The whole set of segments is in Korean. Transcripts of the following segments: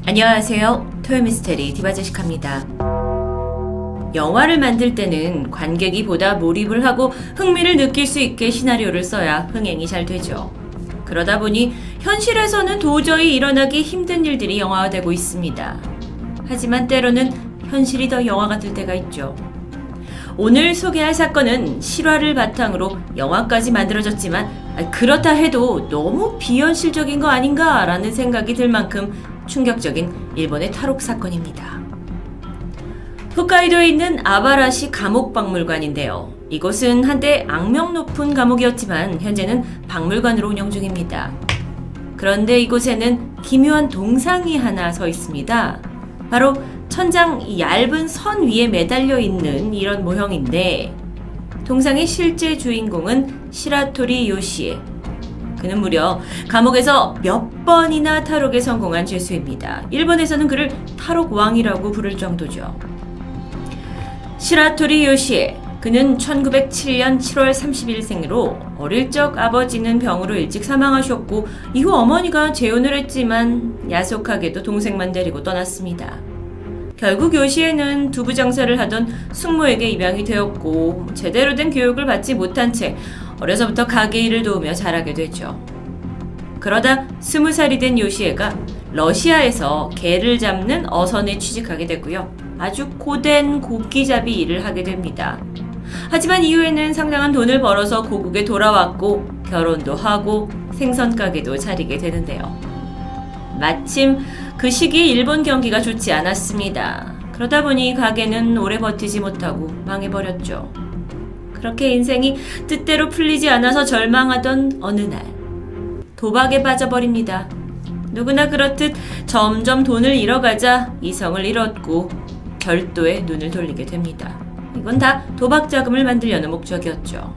안녕하세요. 토요미스테리 디바제시카입니다. 영화를 만들 때는 관객이 보다 몰입을 하고 흥미를 느낄 수 있게 시나리오를 써야 흥행이 잘 되죠. 그러다 보니 현실에서는 도저히 일어나기 힘든 일들이 영화화되고 있습니다. 하지만 때로는 현실이 더 영화 같을 때가 있죠. 오늘 소개할 사건은 실화를 바탕으로 영화까지 만들어졌지만 그렇다 해도 너무 비현실적인 거 아닌가라는 생각이 들 만큼 충격적인 일본의 탈옥 사건입니다. 홋카이도에 있는 아바라시 감옥박물관인데요. 이곳은 한때 악명 높은 감옥이었지만 현재는 박물관으로 운영 중입니다. 그런데 이곳에는 기묘한 동상이 하나 서 있습니다. 바로 천장 얇은 선 위에 매달려 있는 이런 모형인데 동상의 실제 주인공은 시라토리 요시에. 그는 무려 감옥에서 몇 번이나 탈옥에 성공한 죄수입니다. 일본에서는 그를 탈옥왕이라고 부를 정도죠. 시라토리 요시에. 그는 1907년 7월 30일생으로 어릴 적 아버지는 병으로 일찍 사망하셨고 이후 어머니가 재혼을 했지만 야속하게도 동생만 데리고 떠났습니다. 결국 요시에는 두부 장사를 하던 숙모에게 입양이 되었고 제대로 된 교육을 받지 못한 채 어려서부터 가게 일을 도우며 자라게 되죠. 그러다 20살이 된 요시에가 러시아에서 개를 잡는 어선에 취직하게 되고요. 아주 고된 고기잡이 일을 하게 됩니다. 하지만 이후에는 상당한 돈을 벌어서 고국에 돌아왔고 결혼도 하고 생선 가게도 차리게 되는데요. 마침 그 시기에 일본 경기가 좋지 않았습니다. 그러다 보니 가게는 오래 버티지 못하고 망해버렸죠. 그렇게 인생이 뜻대로 풀리지 않아서 절망하던 어느 날 도박에 빠져버립니다. 누구나 그렇듯 점점 돈을 잃어가자 이성을 잃었고 별도의 눈을 돌리게 됩니다. 이건 다 도박 자금을 만들려는 목적이었죠.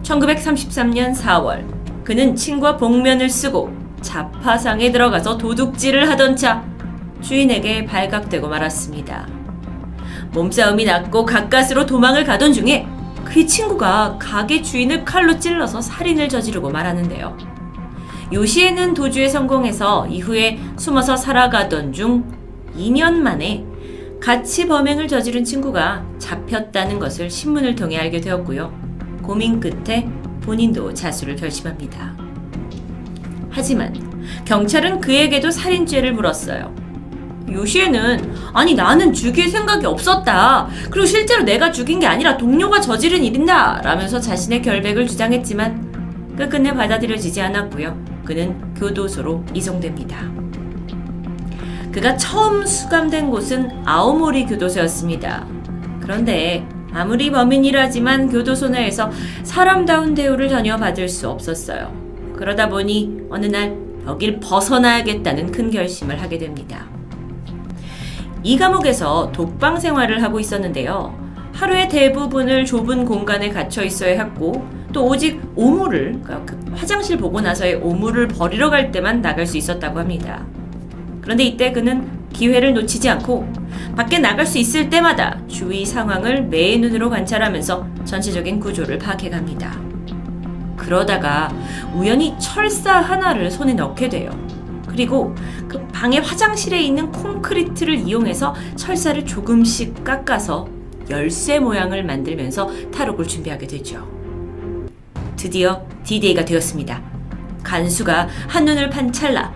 1933년 4월 그는 친구와 복면을 쓰고 자파상에 들어가서 도둑질을 하던 차 주인에게 발각되고 말았습니다. 몸싸움이 났고 가까스로 도망을 가던 중에 그의 친구가 가게 주인을 칼로 찔러서 살인을 저지르고 말하는데요. 요시에는 도주에 성공해서 이후에 숨어서 살아가던 중 2년 만에 같이 범행을 저지른 친구가 잡혔다는 것을 신문을 통해 알게 되었고요. 고민 끝에 본인도 자수를 결심합니다. 하지만 경찰은 그에게도 살인죄를 물었어요. 요시에는 아니 나는 죽일 생각이 없었다. 그리고 실제로 내가 죽인 게 아니라 동료가 저지른 일이다 라면서 자신의 결백을 주장했지만 끝끝내 받아들여지지 않았고요. 그는 교도소로 이송됩니다. 그가 처음 수감된 곳은 아오모리 교도소였습니다. 그런데 아무리 범인이라지만 교도소 내에서 사람다운 대우를 전혀 받을 수 없었어요. 그러다 보니 어느 날 여길 벗어나야겠다는 큰 결심을 하게 됩니다. 이 감옥에서 독방 생활을 하고 있었는데요. 하루의 대부분을 좁은 공간에 갇혀 있어야 했고 또 오직 오물을, 그러니까 화장실 보고 나서의 오물을 버리러 갈 때만 나갈 수 있었다고 합니다. 그런데 이때 그는 기회를 놓치지 않고 밖에 나갈 수 있을 때마다 주위 상황을 매의 눈으로 관찰하면서 전체적인 구조를 파악해갑니다. 그러다가 우연히 철사 하나를 손에 넣게 돼요. 그리고 그 방의 화장실에 있는 콘크리트를 이용해서 철사를 조금씩 깎아서 열쇠 모양을 만들면서 탈옥을 준비하게 되죠. 드디어 D-Day가 되었습니다. 간수가 한눈을 판 찰나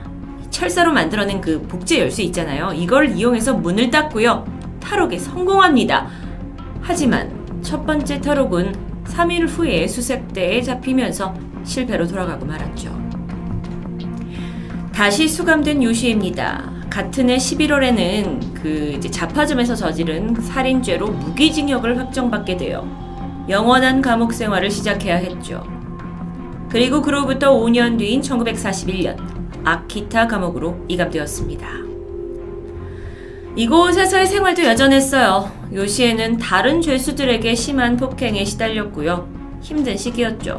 철사로 만들어낸 그 복제 열쇠 있잖아요. 이걸 이용해서 문을 닫고요. 탈옥에 성공합니다. 하지만 첫 번째 탈옥은 3일 후에 수색대에 잡히면서 실패로 돌아가고 말았죠. 다시 수감된 요시입니다. 같은 해 11월에는 그 자파점에서 저지른 살인죄로 무기징역을 확정받게 되어 영원한 감옥 생활을 시작해야 했죠. 그리고 그로부터 5년 뒤인 1941년 아키타 감옥으로 이감되었습니다. 이곳에서의 생활도 여전했어요. 요시에는 다른 죄수들에게 심한 폭행에 시달렸고요. 힘든 시기였죠.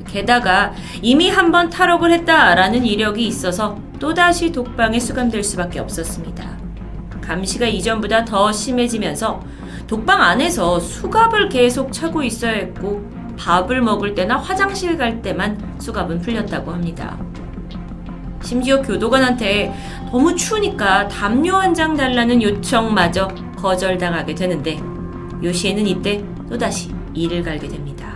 게다가 이미 한번 탈옥을 했다라는 이력이 있어서 또다시 독방에 수감될 수밖에 없었습니다. 감시가 이전보다 더 심해지면서 독방 안에서 수갑을 계속 차고 있어야 했고 밥을 먹을 때나 화장실 갈 때만 수갑은 풀렸다고 합니다. 심지어 교도관한테 너무 추우니까 담요 한 장 달라는 요청마저 거절당하게 되는데 요시에는 이때 또다시 이를 갈게 됩니다.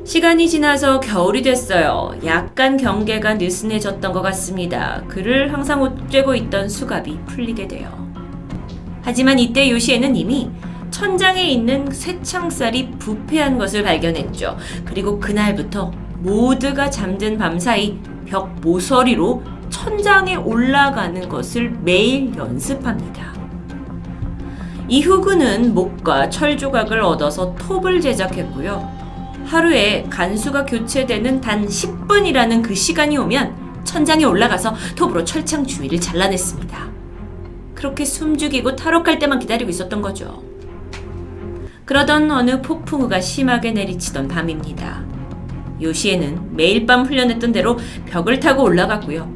시간이 지나서 겨울이 됐어요. 약간 경계가 느슨해졌던 것 같습니다. 그를 항상 옷죄고 있던 수갑이 풀리게 돼요. 하지만 이때 요시에는 이미 천장에 있는 쇠창살이 부패한 것을 발견했죠. 그리고 그날부터 모두가 잠든 밤사이 벽 모서리로 천장에 올라가는 것을 매일 연습합니다. 이후 그는 목과 철 조각을 얻어서 톱을 제작했고요. 하루에 간수가 교체되는 단 10분이라는 그 시간이 오면 천장에 올라가서 톱으로 철창 주위를 잘라냈습니다. 그렇게 숨죽이고 탈옥할 때만 기다리고 있었던 거죠. 그러던 어느 폭풍우가 심하게 내리치던 밤입니다. 요시에는 매일 밤 훈련했던 대로 벽을 타고 올라갔고요.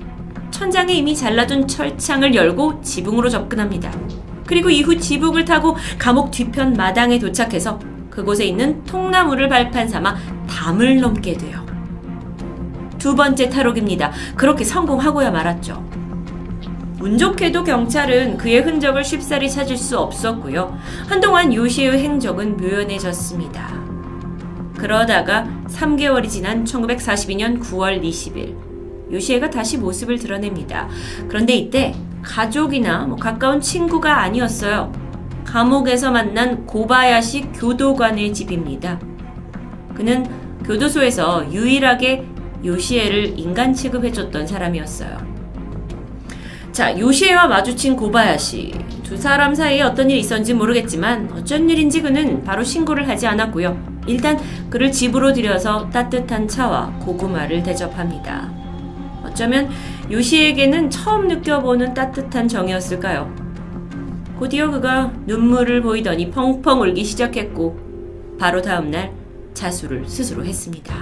천장에 이미 잘라둔 철창을 열고 지붕으로 접근합니다. 그리고 이후 지붕을 타고 감옥 뒤편 마당에 도착해서 그곳에 있는 통나무를 발판 삼아 담을 넘게 돼요. 두 번째 탈옥입니다. 그렇게 성공하고야 말았죠. 운 좋게도 경찰은 그의 흔적을 쉽사리 찾을 수 없었고요. 한동안 요시의 행적은 묘연해졌습니다. 그러다가 3개월이 지난 1942년 9월 20일 요시에가 다시 모습을 드러냅니다. 그런데 이때 가족이나 가까운 친구가 아니었어요. 감옥에서 만난 고바야시 교도관의 집입니다. 그는 교도소에서 유일하게 요시에를 인간 취급해줬던 사람이었어요. 자, 요시에와 마주친 고바야시. 두 사람 사이에 어떤 일이 있었는지 모르겠지만 어쩐 일인지 그는 바로 신고를 하지 않았고요. 일단 그를 집으로 들여서 따뜻한 차와 고구마를 대접합니다. 어쩌면 요시에게는 처음 느껴보는 따뜻한 정이었을까요? 곧이어 그가 눈물을 보이더니 펑펑 울기 시작했고 바로 다음날 자수를 스스로 했습니다.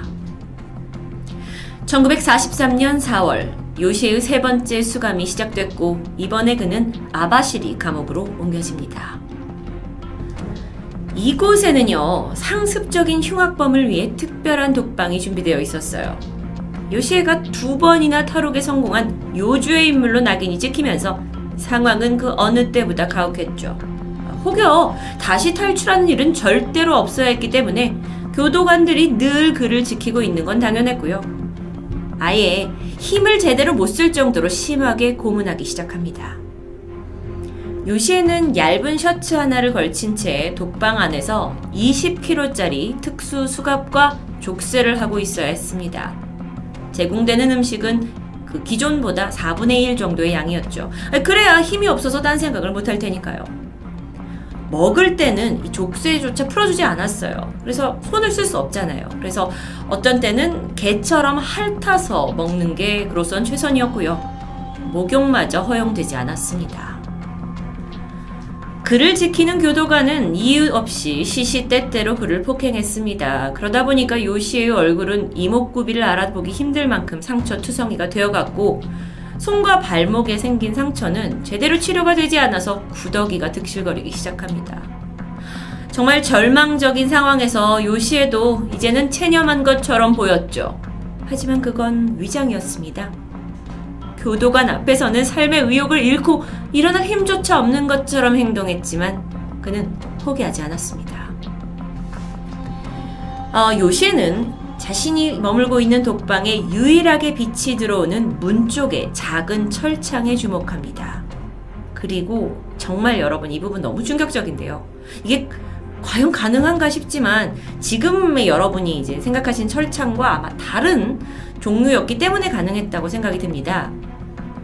1943년 4월 요시의 세 번째 수감이 시작됐고 이번에 그는 아바시리 감옥으로 옮겨집니다. 이곳에는요, 상습적인 흉악범을 위해 특별한 독방이 준비되어 있었어요. 요시에가 2번이나 탈옥에 성공한 요주의 인물로 낙인이 찍히면서 상황은 그 어느 때보다 가혹했죠. 혹여 다시 탈출하는 일은 절대로 없어야 했기 때문에 교도관들이 늘 그를 지키고 있는 건 당연했고요. 아예 힘을 제대로 못 쓸 정도로 심하게 고문하기 시작합니다. 요시에는 얇은 셔츠 하나를 걸친 채 독방 안에서 20kg짜리 특수 수갑과 족쇄를 하고 있어야 했습니다. 제공되는 음식은 그 기존보다 4분의 1 정도의 양이었죠. 그래야 힘이 없어서 딴 생각을 못할 테니까요. 먹을 때는 이 족쇄조차 풀어주지 않았어요. 그래서 손을 쓸 수 없잖아요. 그래서 어떤 때는 개처럼 핥아서 먹는 게 그로선 최선이었고요. 목욕마저 허용되지 않았습니다. 그를 지키는 교도관은 이유 없이 시시때때로 그를 폭행했습니다. 그러다 보니까 요시의 얼굴은 이목구비를 알아보기 힘들 만큼 상처투성이가 되어갔고 손과 발목에 생긴 상처는 제대로 치료가 되지 않아서 구더기가 득실거리기 시작합니다. 정말 절망적인 상황에서 요시에도 이제는 체념한 것처럼 보였죠. 하지만 그건 위장이었습니다. 교도관 앞에서는 삶의 의욕을 잃고 일어날 힘조차 없는 것처럼 행동했지만 그는 포기하지 않았습니다. 요시에는 자신이 머물고 있는 독방에 유일하게 빛이 들어오는 문 쪽에 작은 철창에 주목합니다. 그리고 정말 여러분 이 부분 너무 충격적인데요. 이게 과연 가능한가 싶지만 지금의 여러분이 이제 생각하신 철창과 아마 다른 종류였기 때문에 가능했다고 생각이 듭니다.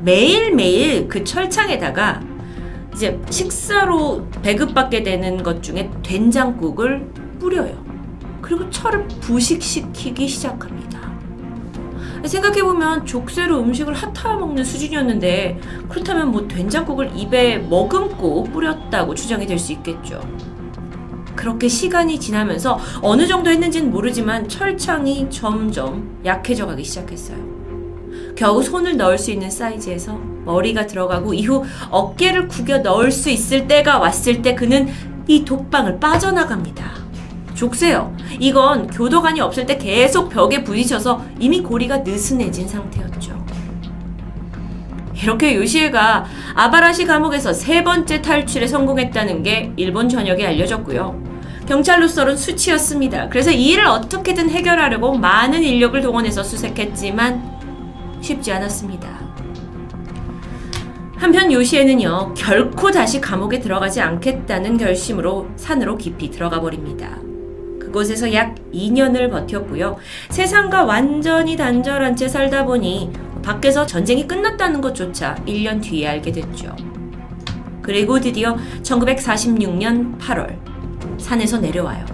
매일매일 그 철창에다가 이제 식사로 배급받게 되는 것 중에 된장국을 뿌려요. 그리고 철을 부식시키기 시작합니다. 생각해보면 족쇄로 음식을 핫하여 먹는 수준이었는데 그렇다면 뭐 된장국을 입에 머금고 뿌렸다고 추정이 될 수 있겠죠. 그렇게 시간이 지나면서 어느 정도 했는지는 모르지만 철창이 점점 약해져 가기 시작했어요. 겨우 손을 넣을 수 있는 사이즈에서 머리가 들어가고 이후 어깨를 구겨 넣을 수 있을 때가 왔을 때 그는 이 독방을 빠져나갑니다. 족쇄요. 이건 교도관이 없을 때 계속 벽에 부딪혀서 이미 고리가 느슨해진 상태였죠. 이렇게 요시에가 아바라시 감옥에서 3번째 탈출에 성공했다는 게 일본 전역에 알려졌고요. 경찰로서는 수치였습니다. 그래서 이 일을 어떻게든 해결하려고 많은 인력을 동원해서 수색했지만 쉽지 않았습니다. 한편 요시에는요, 결코 다시 감옥에 들어가지 않겠다는 결심으로 산으로 깊이 들어가 버립니다. 그곳에서 약 2년을 버텼고요. 세상과 완전히 단절한 채 살다 보니 밖에서 전쟁이 끝났다는 것조차 1년 뒤에 알게 됐죠. 그리고 드디어 1946년 8월 산에서 내려와요.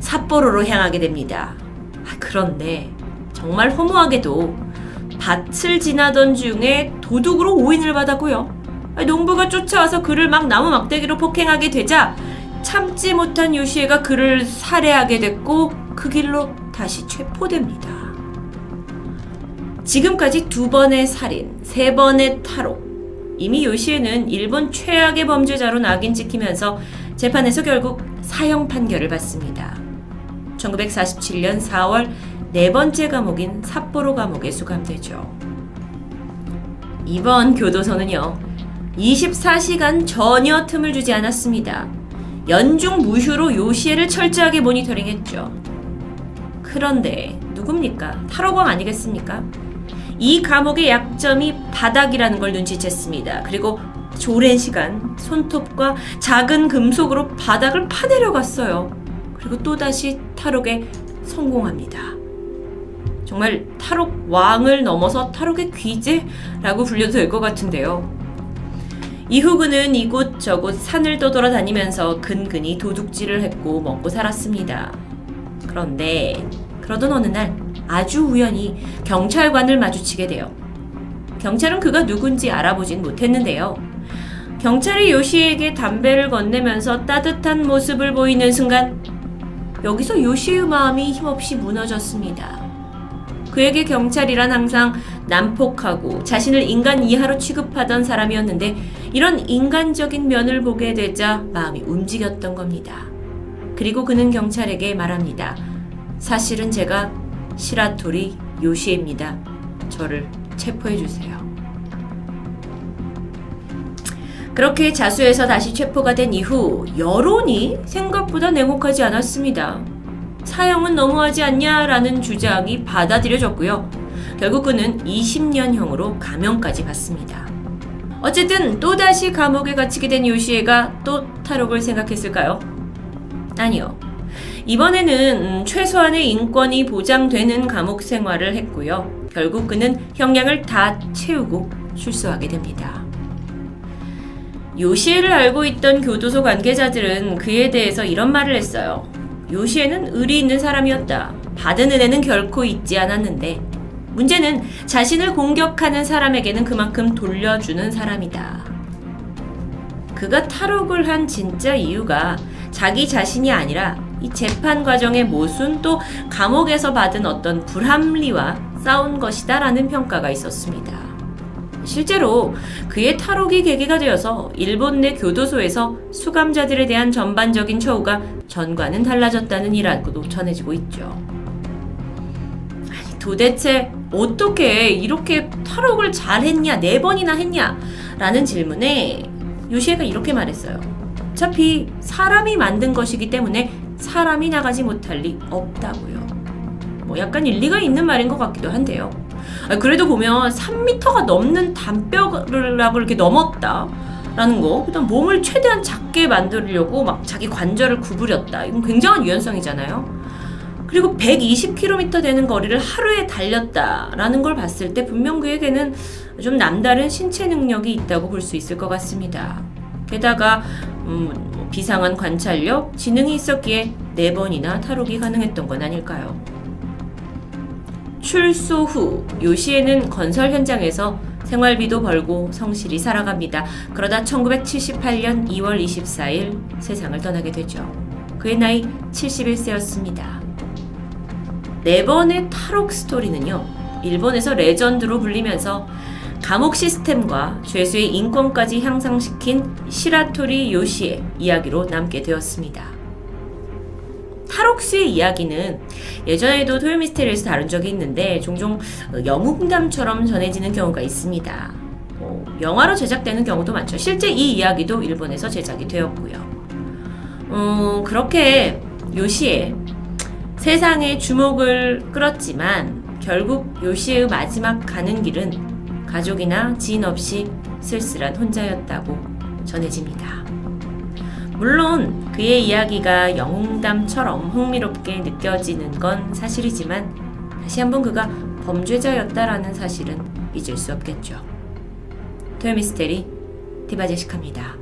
삿포로로 향하게 됩니다. 그런데 정말 허무하게도 밭을 지나던 중에 도둑으로 오인을 받았고요. 농부가 쫓아와서 그를 막 나무 막대기로 폭행하게 되자 참지 못한 요시에가 그를 살해하게 됐고 그 길로 다시 체포됩니다. 지금까지 2번의 살인, 3번의 탈옥. 이미 요시에는 일본 최악의 범죄자로 낙인 찍히면서 재판에서 결국 사형 판결을 받습니다. 1947년 4월 4번째 감옥인 삿포로 감옥에 수감되죠. 이번 교도소는요, 24시간 전혀 틈을 주지 않았습니다. 연중 무휴로 요시에를 철저하게 모니터링했죠. 그런데 누굽니까? 탈옥왕 아니겠습니까? 이 감옥의 약점이 바닥이라는 걸 눈치챘습니다. 그리고 오랜 시간 손톱과 작은 금속으로 바닥을 파내려갔어요. 그리고 또다시 탈옥에 성공합니다. 정말 탈옥 왕을 넘어서 탈옥의 귀재라고 불려도 될 것 같은데요. 이후 그는 이곳저곳 산을 떠돌아다니면서 근근히 도둑질을 했고 먹고 살았습니다. 그런데 그러던 어느 날 아주 우연히 경찰관을 마주치게 돼요. 경찰은 그가 누군지 알아보진 못했는데요. 경찰이 요시에게 담배를 건네면서 따뜻한 모습을 보이는 순간 여기서 요시의 마음이 힘없이 무너졌습니다. 그에게 경찰이란 항상 난폭하고 자신을 인간 이하로 취급하던 사람이었는데 이런 인간적인 면을 보게 되자 마음이 움직였던 겁니다. 그리고 그는 경찰에게 말합니다. 사실은 제가 시라토리 요시에입니다. 저를 체포해주세요. 그렇게 자수해서 다시 체포가 된 이후 여론이 생각보다 냉혹하지 않았습니다. 사형은 너무하지 않냐라는 주장이 받아들여졌고요. 결국 그는 20년형으로 감형까지 받습니다. 어쨌든 또다시 감옥에 갇히게 된 요시에가 또 탈옥을 생각했을까요? 아니요. 이번에는 최소한의 인권이 보장되는 감옥 생활을 했고요. 결국 그는 형량을 다 채우고 출소하게 됩니다. 요시에를 알고 있던 교도소 관계자들은 그에 대해서 이런 말을 했어요. 요시에는 의리 있는 사람이었다. 받은 은혜는 결코 잊지 않았는데 문제는 자신을 공격하는 사람에게는 그만큼 돌려주는 사람이다. 그가 탈옥을 한 진짜 이유가 자기 자신이 아니라 이 재판 과정의 모순 또 감옥에서 받은 어떤 불합리와 싸운 것이다 라는 평가가 있었습니다. 실제로 그의 탈옥이 계기가 되어서 일본 내 교도소에서 수감자들에 대한 전반적인 처우가 전과는 달라졌다는 일화도 전해지고 있죠. 아니, 도대체 어떻게 이렇게 탈옥을 잘했냐, 4번이나 했냐 라는 질문에 요시에가 이렇게 말했어요. 어차피 사람이 만든 것이기 때문에 사람이 나가지 못할 리 없다고요. 뭐 약간 일리가 있는 말인 것 같기도 한데요. 그래도 보면 3m가 넘는 담벼락을 이렇게 넘었다라는 거, 일단 몸을 최대한 작게 만들려고 막 자기 관절을 구부렸다. 이건 굉장한 유연성이잖아요. 그리고 120km 되는 거리를 하루에 달렸다라는 걸 봤을 때 분명 그에게는 좀 남다른 신체 능력이 있다고 볼 수 있을 것 같습니다. 게다가 비상한 관찰력, 지능이 있었기에 4번이나 탈옥이 가능했던 건 아닐까요? 출소 후 요시에는 건설 현장에서 생활비도 벌고 성실히 살아갑니다. 그러다 1978년 2월 24일 세상을 떠나게 되죠. 그의 나이 71세였습니다. 4번의 탈옥 스토리는요, 일본에서 레전드로 불리면서 감옥 시스템과 죄수의 인권까지 향상시킨 시라토리 요시의 이야기로 남게 되었습니다. 탈옥수의 이야기는 예전에도 토요미스테리에서 다룬 적이 있는데 종종 영웅담처럼 전해지는 경우가 있습니다. 영화로 제작되는 경우도 많죠. 실제 이 이야기도 일본에서 제작이 되었고요. 그렇게 요시에 세상의 주목을 끌었지만 결국 요시의 마지막 가는 길은 가족이나 지인 없이 쓸쓸한 혼자였다고 전해집니다. 물론 그의 이야기가 영웅담처럼 흥미롭게 느껴지는 건 사실이지만 다시 한번 그가 범죄자였다라는 사실은 잊을 수 없겠죠. 토요미스테리 디바제시카입니다.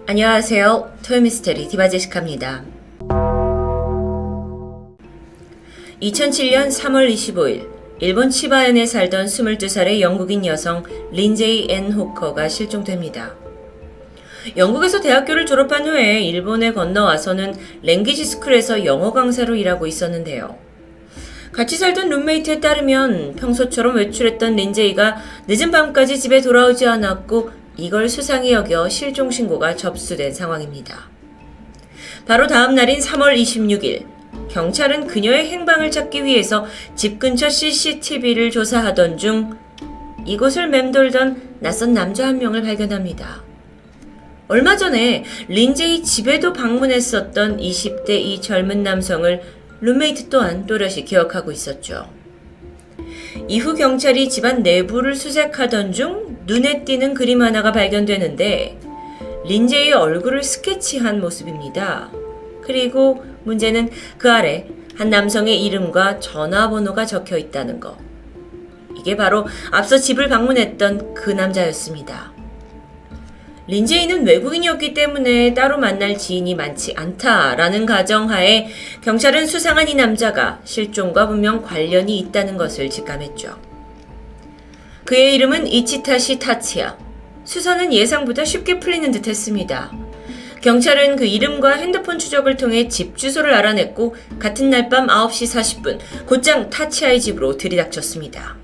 안녕하세요. 토요미스테리 디바제시카입니다. 2007년 3월 25일 일본 치바현에 살던 22살의 영국인 여성 린제이 앤 호커가 실종됩니다. 영국에서 대학교를 졸업한 후에 일본에 건너와서는 랭귀지 스쿨에서 영어 강사로 일하고 있었는데요. 같이 살던 룸메이트에 따르면 평소처럼 외출했던 린제이가 늦은 밤까지 집에 돌아오지 않았고 이걸 수상히 여겨 실종 신고가 접수된 상황입니다. 바로 다음 날인 3월 26일 경찰은 그녀의 행방을 찾기 위해서 집 근처 CCTV를 조사하던 중 이곳을 맴돌던 낯선 남자 한 명을 발견합니다. 얼마 전에 린제이 집에도 방문했었던 20대 이 젊은 남성을 룸메이트 또한 또렷이 기억하고 있었죠. 이후 경찰이 집안 내부를 수색하던 중 눈에 띄는 그림 하나가 발견되는데 린제이의 얼굴을 스케치한 모습입니다. 그리고 문제는 그 아래 한 남성의 이름과 전화번호가 적혀 있다는 것. 이게 바로 앞서 집을 방문했던 그 남자였습니다. 린제이는 외국인이었기 때문에 따로 만날 지인이 많지 않다라는 가정하에 경찰은 수상한 이 남자가 실종과 분명 관련이 있다는 것을 직감했죠. 그의 이름은 이치타시 타치야. 수사는 예상보다 쉽게 풀리는 듯 했습니다. 경찰은 그 이름과 핸드폰 추적을 통해 집 주소를 알아냈고 같은 날 밤 9시 40분 곧장 타치아의 집으로 들이닥쳤습니다.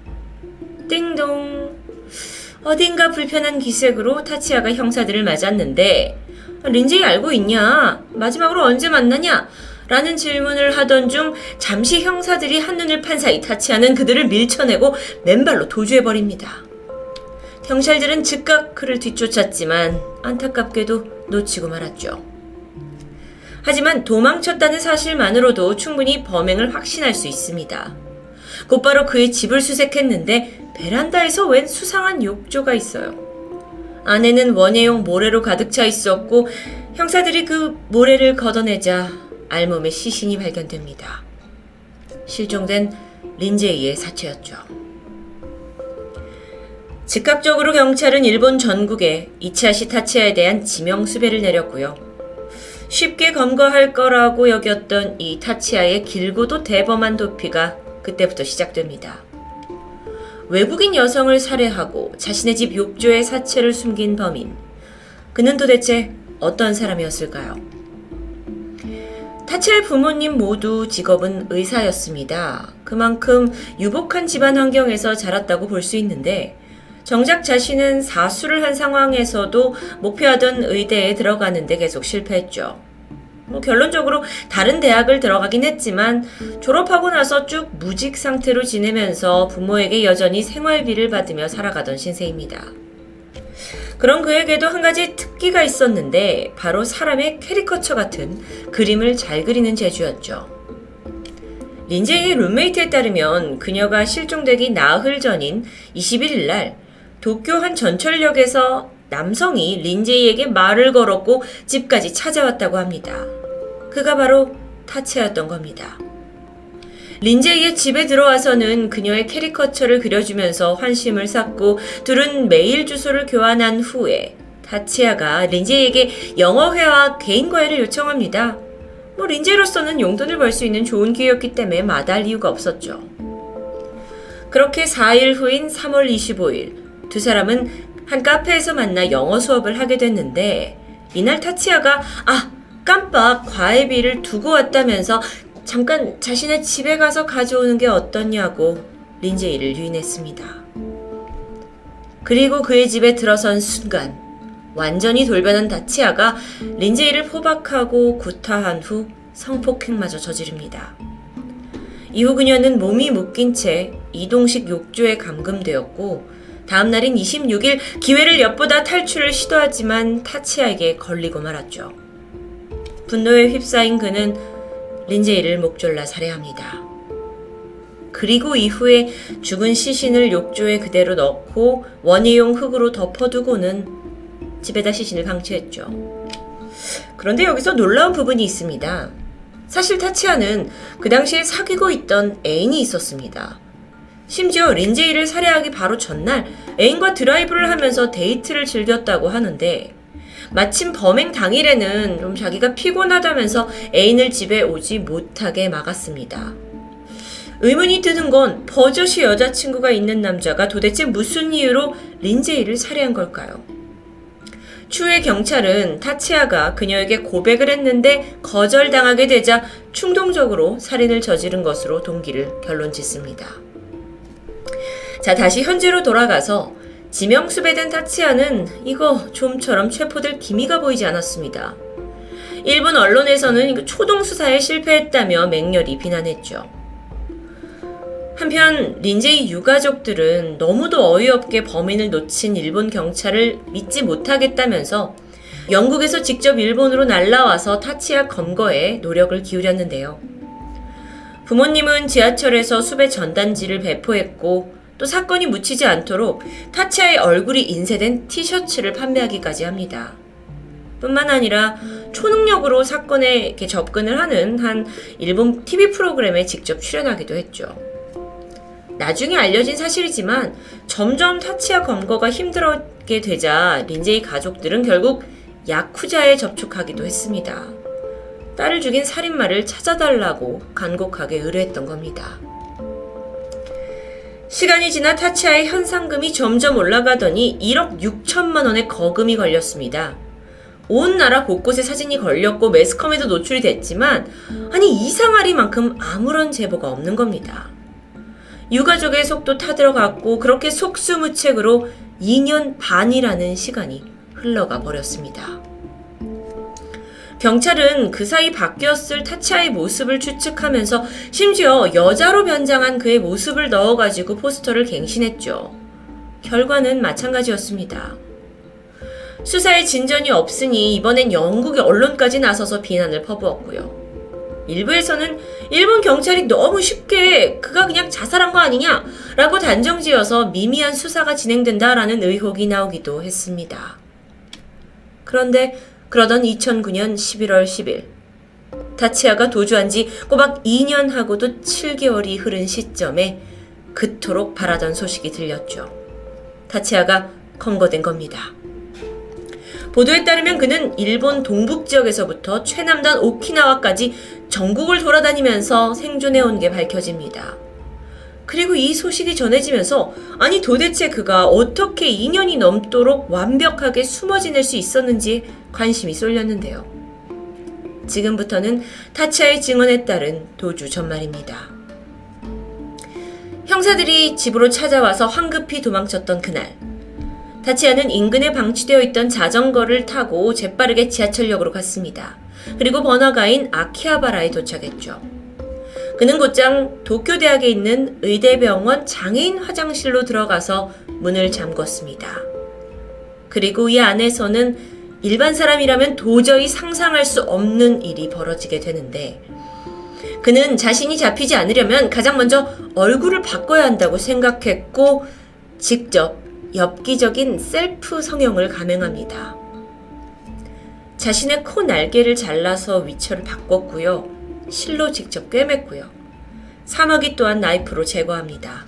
띵동. 어딘가 불편한 기색으로 타치아가 형사들을 맞았는데 린제이 알고 있냐? 마지막으로 언제 만나냐? 라는 질문을 하던 중 잠시 형사들이 한눈을 판 사이 타치아는 그들을 밀쳐내고 맨발로 도주해버립니다. 경찰들은 즉각 그를 뒤쫓았지만 안타깝게도 놓치고 말았죠. 하지만 도망쳤다는 사실만으로도 충분히 범행을 확신할 수 있습니다. 곧바로 그의 집을 수색했는데 베란다에서 웬 수상한 욕조가 있어요. 안에는 원예용 모래로 가득 차 있었고 형사들이 그 모래를 걷어내자 알몸에 시신이 발견됩니다. 실종된 린제이의 사체였죠. 즉각적으로 경찰은 일본 전국에 이치하시 타치아에 대한 지명 수배를 내렸고요. 쉽게 검거할 거라고 여겼던 이 타치아의 길고도 대범한 도피가 그때부터 시작됩니다. 외국인 여성을 살해하고 자신의 집 욕조에 사체를 숨긴 범인. 그는 도대체 어떤 사람이었을까요? 타치아의 부모님 모두 직업은 의사였습니다. 그만큼 유복한 집안 환경에서 자랐다고 볼 수 있는데 정작 자신은 사수를 한 상황에서도 목표하던 의대에 들어가는데 계속 실패했죠. 결론적으로 다른 대학을 들어가긴 했지만 졸업하고 나서 쭉 무직 상태로 지내면서 부모에게 여전히 생활비를 받으며 살아가던 신세입니다. 그런 그에게도 한 가지 특기가 있었는데 바로 사람의 캐리커처 같은 그림을 잘 그리는 재주였죠. 린제이의 룸메이트에 따르면 그녀가 실종되기 나흘 전인 21일 날 도쿄 한 전철역에서 남성이 린제이에게 말을 걸었고 집까지 찾아왔다고 합니다. 그가 바로 타치아였던 겁니다. 린제이의 집에 들어와서는 그녀의 캐리커처를 그려주면서 환심을 샀고 둘은 메일 주소를 교환한 후에 타치아가 린제이에게 영어회화 개인과외를 요청합니다. 린제이로서는 용돈을 벌 수 있는 좋은 기회였기 때문에 마다할 이유가 없었죠. 그렇게 4일 후인 3월 25일 두 사람은 한 카페에서 만나 영어 수업을 하게 됐는데 이날 타치아가 깜빡 과외비를 두고 왔다면서 잠깐 자신의 집에 가서 가져오는 게 어떠냐고 린제이를 유인했습니다. 그리고 그의 집에 들어선 순간 완전히 돌변한 다치아가 린제이를 포박하고 구타한 후 성폭행마저 저지릅니다. 이후 그녀는 몸이 묶인 채 이동식 욕조에 감금되었고 다음 날인 26일 기회를 엿보다 탈출을 시도하지만 타치아에게 걸리고 말았죠. 분노에 휩싸인 그는 린제이를 목졸라 살해합니다. 그리고 이후에 죽은 시신을 욕조에 그대로 넣고 원예용 흙으로 덮어두고는 집에다 시신을 방치했죠. 그런데 여기서 놀라운 부분이 있습니다. 사실 타치아는 그 당시에 사귀고 있던 애인이 있었습니다. 심지어 린제이를 살해하기 바로 전날 애인과 드라이브를 하면서 데이트를 즐겼다고 하는데 마침 범행 당일에는 좀 자기가 피곤하다면서 애인을 집에 오지 못하게 막았습니다. 의문이 드는 건 버젓이 여자친구가 있는 남자가 도대체 무슨 이유로 린제이를 살해한 걸까요? 추후에 경찰은 타치아가 그녀에게 고백을 했는데 거절당하게 되자 충동적으로 살인을 저지른 것으로 동기를 결론짓습니다. 자, 다시 현재로 돌아가서 지명수배된 타치아는 이거 좀처럼 체포될 기미가 보이지 않았습니다. 일본 언론에서는 초동수사에 실패했다며 맹렬히 비난했죠. 한편 린제이 유가족들은 너무도 어이없게 범인을 놓친 일본 경찰을 믿지 못하겠다면서 영국에서 직접 일본으로 날라와서 타치아 검거에 노력을 기울였는데요. 부모님은 지하철에서 수배 전단지를 배포했고 또 사건이 묻히지 않도록 타치아의 얼굴이 인쇄된 티셔츠를 판매하기까지 합니다. 뿐만 아니라 초능력으로 사건에 이렇게 접근을 하는 한 일본 TV 프로그램에 직접 출연하기도 했죠. 나중에 알려진 사실이지만 점점 타치아 검거가 힘들게 되자 린제이 가족들은 결국 야쿠자에 접촉하기도 했습니다. 딸을 죽인 살인마를 찾아달라고 간곡하게 의뢰했던 겁니다. 시간이 지나 타치아의 현상금이 점점 올라가더니 1억 6천만 원의 거금이 걸렸습니다. 온 나라 곳곳에 사진이 걸렸고 매스컴에도 노출이 됐지만 이상하리만큼 아무런 제보가 없는 겁니다. 유가족의 속도 타들어갔고 그렇게 속수무책으로 2년 반이라는 시간이 흘러가 버렸습니다. 경찰은 그 사이 바뀌었을 타치아의 모습을 추측하면서 심지어 여자로 변장한 그의 모습을 넣어가지고 포스터를 갱신했죠. 결과는 마찬가지였습니다. 수사에 진전이 없으니 이번엔 영국의 언론까지 나서서 비난을 퍼부었고요. 일부에서는 일본 경찰이 너무 쉽게 그가 그냥 자살한 거 아니냐 라고 단정지어서 미미한 수사가 진행된다라는 의혹이 나오기도 했습니다. 그런데 그러던 2009년 11월 10일 타치아가 도주한 지 꼬박 2년하고도 7개월이 흐른 시점에 그토록 바라던 소식이 들렸죠. 타치아가 검거된 겁니다. 보도에 따르면 그는 일본 동북 지역에서부터 최남단 오키나와까지 전국을 돌아다니면서 생존해온 게 밝혀집니다. 그리고 이 소식이 전해지면서 도대체 그가 어떻게 2년이 넘도록 완벽하게 숨어 지낼 수 있었는지 관심이 쏠렸는데요. 지금부터는 타치아의 증언에 따른 도주 전말입니다. 형사들이 집으로 찾아와서 황급히 도망쳤던 그날, 타치아는 인근에 방치되어 있던 자전거를 타고 재빠르게 지하철역으로 갔습니다. 그리고 번화가인 아키하바라에 도착했죠. 그는 곧장 도쿄대학에 있는 의대병원 장애인 화장실로 들어가서 문을 잠궜습니다. 그리고 이 안에서는 일반 사람이라면 도저히 상상할 수 없는 일이 벌어지게 되는데, 그는 자신이 잡히지 않으려면 가장 먼저 얼굴을 바꿔야 한다고 생각했고 직접 엽기적인 셀프 성형을 감행합니다. 자신의 코 날개를 잘라서 위치를 바꿨고요. 실로 직접 꿰맸고요. 사마귀 또한 나이프로 제거합니다.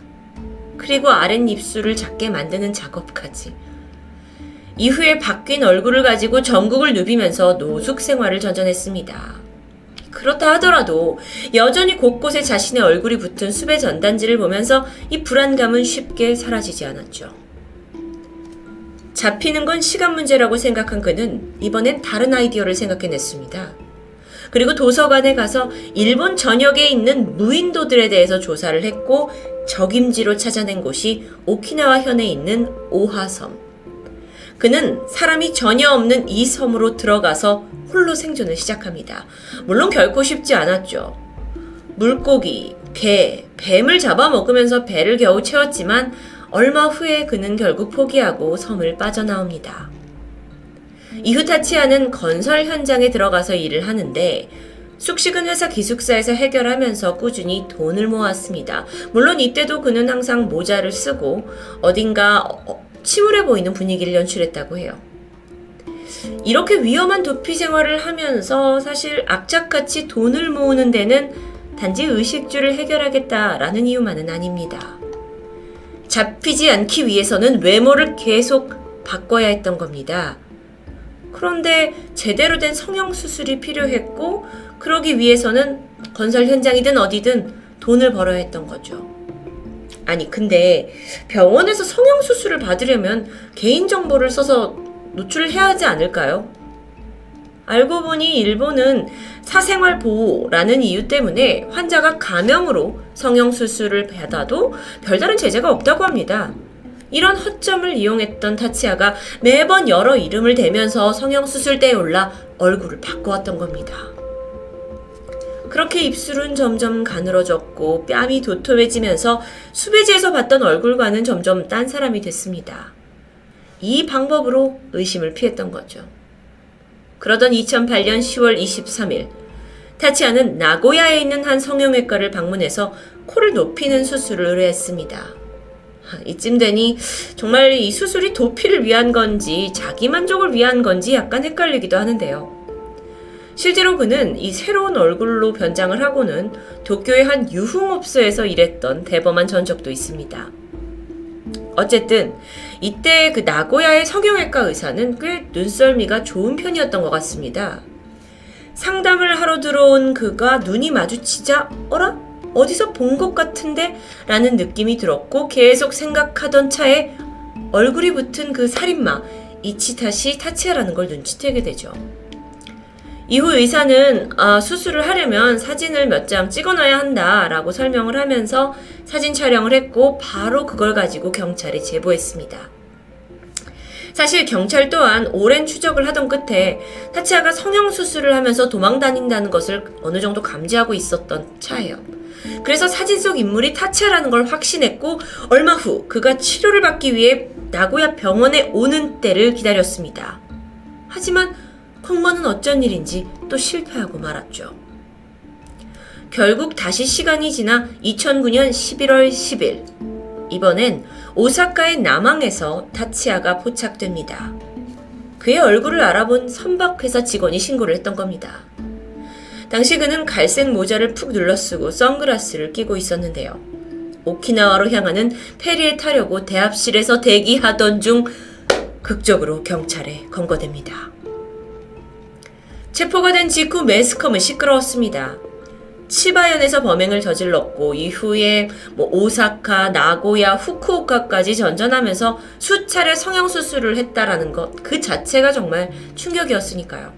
그리고 아랫입술을 작게 만드는 작업까지. 이후에 바뀐 얼굴을 가지고 전국을 누비면서 노숙 생활을 전전했습니다. 그렇다 하더라도 여전히 곳곳에 자신의 얼굴이 붙은 수배 전단지를 보면서 이 불안감은 쉽게 사라지지 않았죠. 잡히는 건 시간 문제라고 생각한 그는 이번엔 다른 아이디어를 생각해냈습니다. 그리고 도서관에 가서 일본 전역에 있는 무인도들에 대해서 조사를 했고 적임지로 찾아낸 곳이 오키나와 현에 있는 오하섬. 그는 사람이 전혀 없는 이 섬으로 들어가서 홀로 생존을 시작합니다. 물론 결코 쉽지 않았죠. 물고기, 개, 뱀을 잡아먹으면서 배를 겨우 채웠지만 얼마 후에 그는 결국 포기하고 섬을 빠져나옵니다. 이후 타치아는 건설 현장에 들어가서 일을 하는데 쑥식은 회사 기숙사에서 해결하면서 꾸준히 돈을 모았습니다. 물론 이때도 그는 항상 모자를 쓰고 어딘가 침울해 보이는 분위기를 연출했다고 해요. 이렇게 위험한 도피 생활을 하면서 사실 악착같이 돈을 모으는 데는 단지 의식주를 해결하겠다라는 이유만은 아닙니다. 잡히지 않기 위해서는 외모를 계속 바꿔야 했던 겁니다. 그런데 제대로 된 성형수술이 필요했고 그러기 위해서는 건설 현장이든 어디든 돈을 벌어야 했던 거죠. 아니 근데 병원에서 성형수술을 받으려면 개인정보를 써서 노출을 해야 하지 않을까요? 알고 보니 일본은 사생활 보호라는 이유 때문에 환자가 가명으로 성형수술을 받아도 별다른 제재가 없다고 합니다. 이런 허점을 이용했던 타치아가 매번 여러 이름을 대면서 성형수술대에 올라 얼굴을 바꿔왔던 겁니다. 그렇게 입술은 점점 가늘어졌고 뺨이 도톰해지면서 수배지에서 봤던 얼굴과는 점점 딴 사람이 됐습니다. 이 방법으로 의심을 피했던 거죠. 그러던 2008년 10월 23일 타치아는 나고야에 있는 한 성형외과를 방문해서 코를 높이는 수술을 의뢰했습니다. 이쯤 되니 정말 이 수술이 도피를 위한 건지 자기 만족을 위한 건지 약간 헷갈리기도 하는데요. 실제로 그는 이 새로운 얼굴로 변장을 하고는 도쿄의 한 유흥업소에서 일했던 대범한 전적도 있습니다. 어쨌든 이때 그 나고야의 성형외과 의사는 꽤 눈썰미가 좋은 편이었던 것 같습니다. 상담을 하러 들어온 그가 눈이 마주치자 어라? 어디서 본 것 같은데? 라는 느낌이 들었고 계속 생각하던 차에 얼굴이 붙은 그 살인마 이치타시 타치아라는 걸 눈치채게 되죠. 이후 의사는 수술을 하려면 사진을 몇 장 찍어놔야 한다라고 설명을 하면서 사진 촬영을 했고 바로 그걸 가지고 경찰에 제보했습니다. 사실 경찰 또한 오랜 추적을 하던 끝에 타치아가 성형수술을 하면서 도망다닌다는 것을 어느 정도 감지하고 있었던 차예요. 그래서 사진 속 인물이 타치아라는 걸 확신했고 얼마 후 그가 치료를 받기 위해 나고야 병원에 오는 때를 기다렸습니다. 하지만 공무원은 어쩐 일인지 또 실패하고 말았죠. 결국 다시 시간이 지나 2009년 11월 10일 이번엔 오사카의 남항에서 타치아가 포착됩니다. 그의 얼굴을 알아본 선박회사 직원이 신고를 했던 겁니다. 당시 그는 갈색 모자를 푹 눌러쓰고 선글라스를 끼고 있었는데요. 오키나와로 향하는 페리에 타려고 대합실에서 대기하던 중 극적으로 경찰에 검거됩니다. 체포가 된 직후 매스컴은 시끄러웠습니다. 치바현에서 범행을 저질렀고 이후에 오사카, 나고야, 후쿠오카까지 전전하면서 수차례 성형수술을 했다라는 것 그 자체가 정말 충격이었으니까요.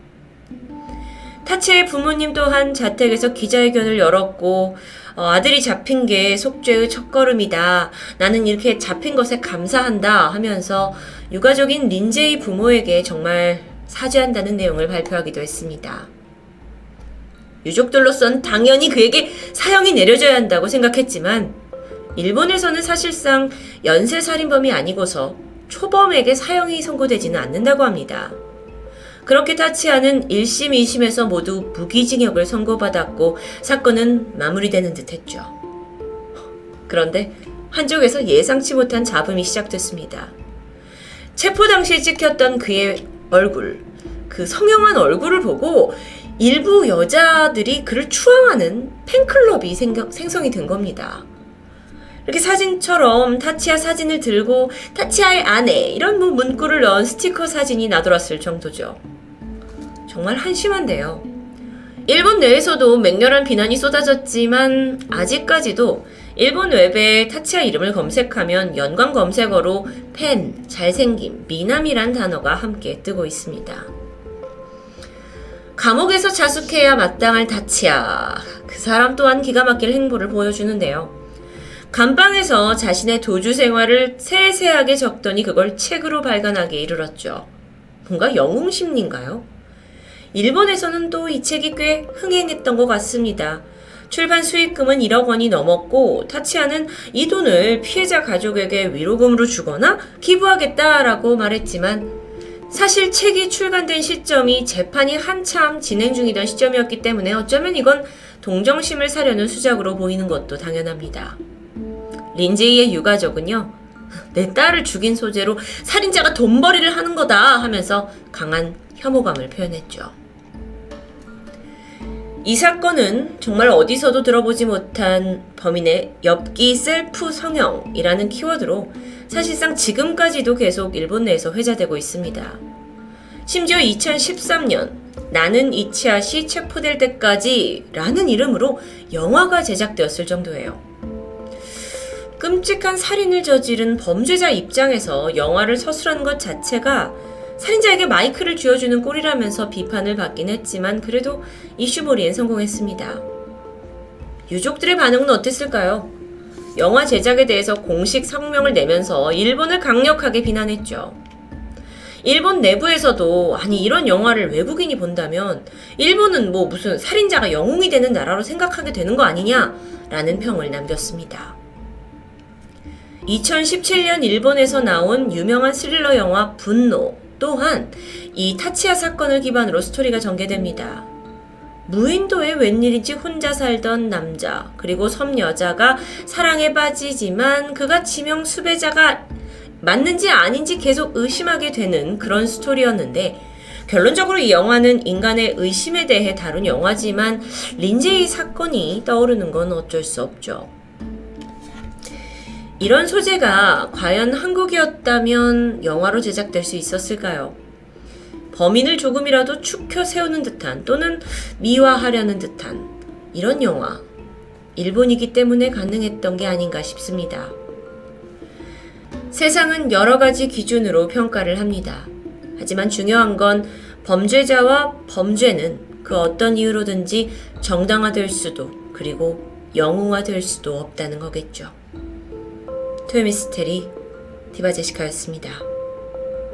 타치아의 부모님 또한 자택에서 기자회견을 열었고 아들이 잡힌 게 속죄의 첫걸음이다. 나는 이렇게 잡힌 것에 감사한다 하면서 유가족인 린제이 부모에게 정말 사죄한다는 내용을 발표하기도 했습니다. 유족들로선 당연히 그에게 사형이 내려져야 한다고 생각했지만 일본에서는 사실상 연쇄살인범이 아니고서 초범에게 사형이 선고되지는 않는다고 합니다. 그렇게 타치아는 1심, 2심에서 모두 무기징역을 선고받았고 사건은 마무리되는 듯 했죠. 그런데 한쪽에서 예상치 못한 잡음이 시작됐습니다. 체포 당시에 찍혔던 그의 얼굴, 그 성형한 얼굴을 보고 일부 여자들이 그를 추앙하는 팬클럽이 생성이 된 겁니다. 이렇게 사진처럼 타치아 사진을 들고 타치아의 아내 이런 문구를 넣은 스티커 사진이 나돌았을 정도죠. 정말 한심한데요. 일본 내에서도 맹렬한 비난이 쏟아졌지만 아직까지도 일본 웹에 타치아 이름을 검색하면 연관 검색어로 팬, 잘생김, 미남이란 단어가 함께 뜨고 있습니다. 감옥에서 자숙해야 마땅할 타치아. 그 사람 또한 기가 막힐 행보를 보여주는데요. 감방에서 자신의 도주 생활을 세세하게 적더니 그걸 책으로 발간하기에 이르렀죠. 뭔가 영웅 심리인가요? 일본에서는 또 이 책이 꽤 흥행했던 것 같습니다. 출판 수익금은 1억 원이 넘었고 타치아는 이 돈을 피해자 가족에게 위로금으로 주거나 기부하겠다라고 말했지만 사실 책이 출간된 시점이 재판이 한참 진행 중이던 시점이었기 때문에 어쩌면 이건 동정심을 사려는 수작으로 보이는 것도 당연합니다. 린제이의 유가족은요, 내 딸을 죽인 소재로 살인자가 돈벌이를 하는 거다 하면서 강한 혐오감을 표현했죠. 이 사건은 정말 어디서도 들어보지 못한 범인의 엽기 셀프 성형이라는 키워드로 사실상 지금까지도 계속 일본 내에서 회자되고 있습니다. 심지어 2013년 나는 이치아시 체포될 때까지 라는 이름으로 영화가 제작되었을 정도예요. 끔찍한 살인을 저지른 범죄자 입장에서 영화를 서술하는 것 자체가 살인자에게 마이크를 쥐어주는 꼴이라면서 비판을 받긴 했지만 그래도 이슈몰이엔 성공했습니다. 유족들의 반응은 어땠을까요? 영화 제작에 대해서 공식 성명을 내면서 일본을 강력하게 비난했죠. 일본 내부에서도 아니 이런 영화를 외국인이 본다면 일본은 뭐 무슨 살인자가 영웅이 되는 나라로 생각하게 되는 거 아니냐라는 평을 남겼습니다. 2017년 일본에서 나온 유명한 스릴러 영화 분노 또한 이 타치야 사건을 기반으로 스토리가 전개됩니다. 무인도에 웬일인지 혼자 살던 남자 그리고 섬 여자가 사랑에 빠지지만 그가 지명 수배자가 맞는지 아닌지 계속 의심하게 되는 그런 스토리였는데 결론적으로 이 영화는 인간의 의심에 대해 다룬 영화지만 린제이 사건이 떠오르는 건 어쩔 수 없죠. 이런 소재가 과연 한국이었다면 영화로 제작될 수 있었을까요? 범인을 조금이라도 추켜 세우는 듯한 또는 미화하려는 듯한 이런 영화, 일본이기 때문에 가능했던 게 아닌가 싶습니다. 세상은 여러 가지 기준으로 평가를 합니다. 하지만 중요한 건 범죄자와 범죄는 그 어떤 이유로든지 정당화될 수도 그리고 영웅화될 수도 없다는 거겠죠. 토요미스테리 디바제시카였습니다.